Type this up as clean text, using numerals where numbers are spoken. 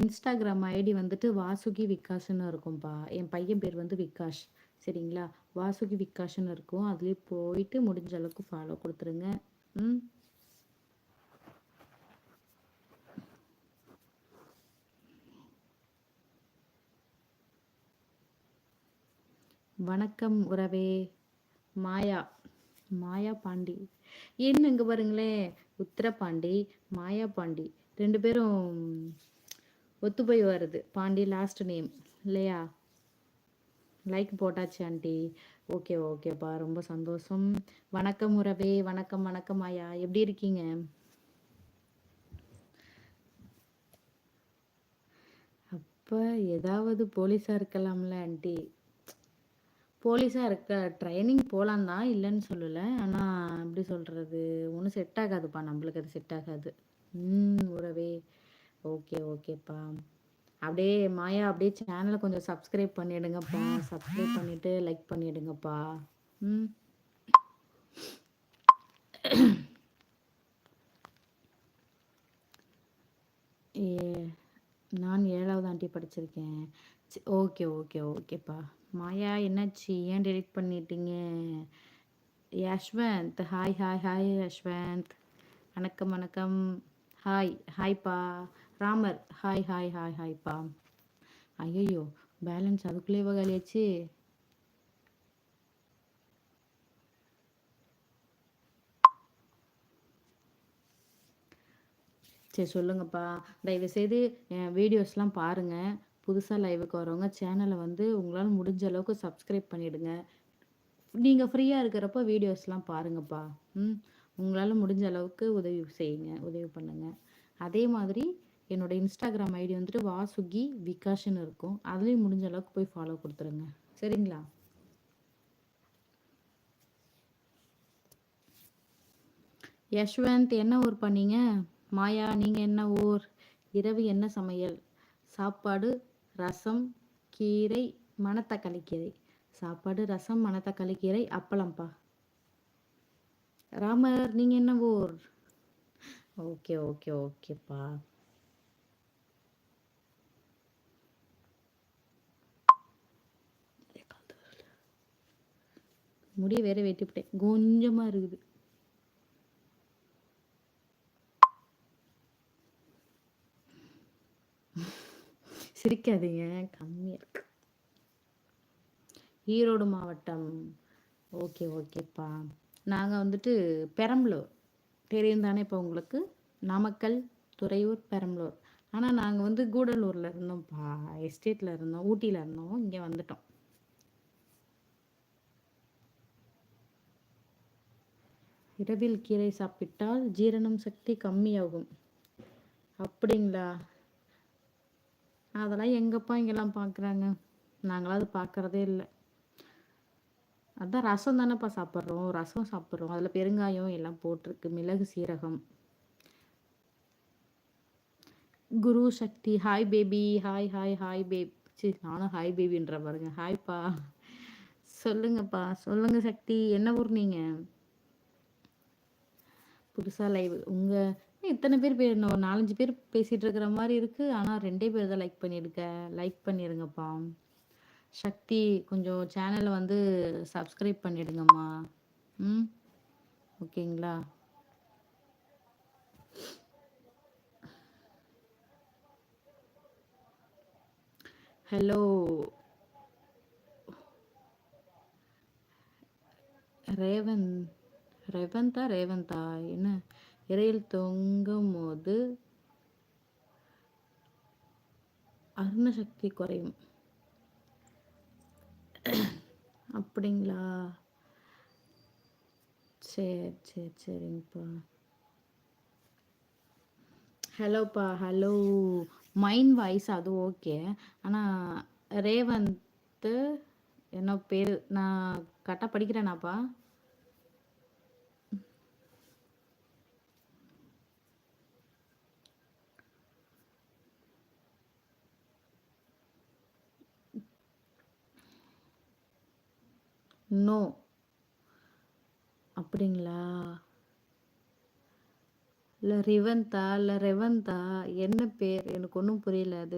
Instagram ID வந்துட்டு வாசுகி விகாஷ்ன்னு இருக்கும்பா. என் பையன் பேர் வந்து விகாஷ். சரிங்களா? வாசுகி விகாஷ்ன்னு இருக்கும். அதுலயே போயிட்டு முடிஞ்ச அளவுக்கு ஃபாலோ குடுத்துருங்க. ம். வணக்கம் உறவே. மாயா. மாயா பாண்டி. என்ன இங்க பாருங்களேன். உத்தரபாண்டி, மாயா பாண்டி. 2 பேரும் ஒத்து போய் வருது. பாண்டி லாஸ்ட் நேம் இல்லையா? லைக் போட்டாச்சு ஆண்டி. ஓகே ஓகேப்பா, ரொம்ப சந்தோஷம். வணக்கம் உறவே. வணக்கம் வணக்கம் மாயா, எப்படி இருக்கீங்க? அப்ப ஏதாவது போலீஸா இருக்கலாம்ல ஆண்டி. போலீஸா இருக்க ட்ரைனிங் போலாம் தான், இல்லைன்னு சொல்லல. ஆனா எப்படி சொல்றது, ஒன்றும் செட் ஆகாதுப்பா, நம்மளுக்கு அது செட் ஆகாது. உறவே. ஓகே ஓகேப்பா. அப்படியே மாயா, அப்படியே சேனலை கொஞ்சம் சப்ஸ்கிரைப் பண்ணிடுங்கப்பா. சப்ஸ்கிரைப் பண்ணிட்டு லைக் பண்ணிடுங்கப்பா. ம். ஏ, நான் 7வது ஆண்டி படிச்சிருக்கேன். ஓகே ஓகே ஓகேப்பா. மாயா என்னாச்சு, ஏன் டெலிட் பண்ணிட்டீங்க? Yashwant, hi hi hi Yashwant. வணக்கம் வணக்கம். ஹாய் ஹாய்ப்பா. ராமர், ஹாய் ஹாய் ஹாய் ஹாய்ப்பா. ஐயோ, பேலன்ஸ் அதுக்குள்ளே காலியாச்சு. சரி சொல்லுங்கப்பா. தயவுசெய்து என் வீடியோஸ்லாம் பாருங்கள். புதுசாக லைவுக்கு வரவங்க சேனலை வந்து உங்களால் முடிஞ்ச அளவுக்கு சப்ஸ்கிரைப் பண்ணிவிடுங்க. நீங்கள் ஃப்ரீயாக இருக்கிறப்ப வீடியோஸ்லாம் பாருங்கப்பா. ம். உங்களால் முடிஞ்ச அளவுக்கு உதவி செய்யுங்க, உதவி பண்ணுங்கள். அதே மாதிரி என்னோடய இன்ஸ்டாகிராம் ஐடி வந்துட்டு வாசுகி விகாஷ்ன்னு இருக்கும். அதுலேயும் முடிஞ்ச அளவுக்கு போய் ஃபாலோ கொடுத்துருங்க. சரிங்களா? யஷ்வந்த், என்ன ஊர் பண்ணீங்க? மாயா, நீங்கள் என்ன ஊர்? இரவு என்ன சமையல்? சாப்பாடு, ரசம், கீரை, மணத்தக்காளி கீரை. சாப்பாடு, ரசம், மணத்தக்காளி கீரை, அப்பளம்ப்பா. ராமர், நீங்கள் என்ன ஊர்? ஓகே ஓகே ஓகேப்பா. முடி வேற வெட்டிவிட்டேன், கொஞ்சமாக இருக்குது. சிரிக்காதீங்க, கம்மியாக இருக்கு. ஈரோடு மாவட்டம். ஓகே ஓகேப்பா. நாங்கள் வந்துட்டு பெரம்பலூர், தெரியும் தானே இப்போ உங்களுக்கு? நாமக்கல், துறையூர், பெரம்பலூர். ஆனால் நாங்கள் வந்து கூடலூரில் இருந்தோம்ப்பா. எஸ்டேட்டில் இருந்தோம், ஊட்டியில் இருந்தோம், இங்கே வந்துட்டோம். இரவில் கீரை சாப்பிட்டால் ஜீரணம் சக்தி கம்மியாகும். அப்படிங்களா? அதெல்லாம் எங்கப்பா இங்கெல்லாம் பார்க்குறாங்க. நாங்களாம் அது பார்க்குறதே இல்லை. அதான் ரசம் தானேப்பா சாப்பிட்றோம், ரசம் சாப்பிட்றோம். அதில் பெருங்காயம் எல்லாம் போட்டிருக்கு, மிளகு, சீரகம். Guru Sakthi, hi baby. Hi hi hi babe. சரி, நானும் ஹாய் பேபின்ற பாருங்க. ஹாய்ப்பா. சொல்லுங்கப்பா, சொல்லுங்க சக்தி. என்ன ஊர் நீங்கள்? புதுசாக லைவ் உங்கள் இத்தனை பேர் இன்னும் ஒரு 4-5 பேர் பேசிகிட்டு இருக்கிற மாதிரி இருக்குது. ஆனால் 2 பேர் தான் லைக் பண்ணிடுங்கப்பா. சக்தி, கொஞ்சம் சேனலை வந்து சப்ஸ்கிரைப் பண்ணிடுங்கம்மா. ம். ஓகேங்களா? ஹலோ ரேவந்தா என்ன? இறையில் தொங்கும் போது அருணசக்தி குறையும். அப்படிங்களா? சரி சரி சரிங்கப்பா. ஹலோப்பா, ஹலோ. மைண்ட் வாய்ஸ் அது ஓகே. ஆனால் ரேவந்த் என்ன பேர், நான் கரெக்டாக படிக்கிறேனாப்பா? நோ. அப்படிங்களா? இல்ல ரிவந்தா? இல்ல ரெவந்தா? என்ன பேர்? எனக்கு ஒண்ணும் புரியல அது.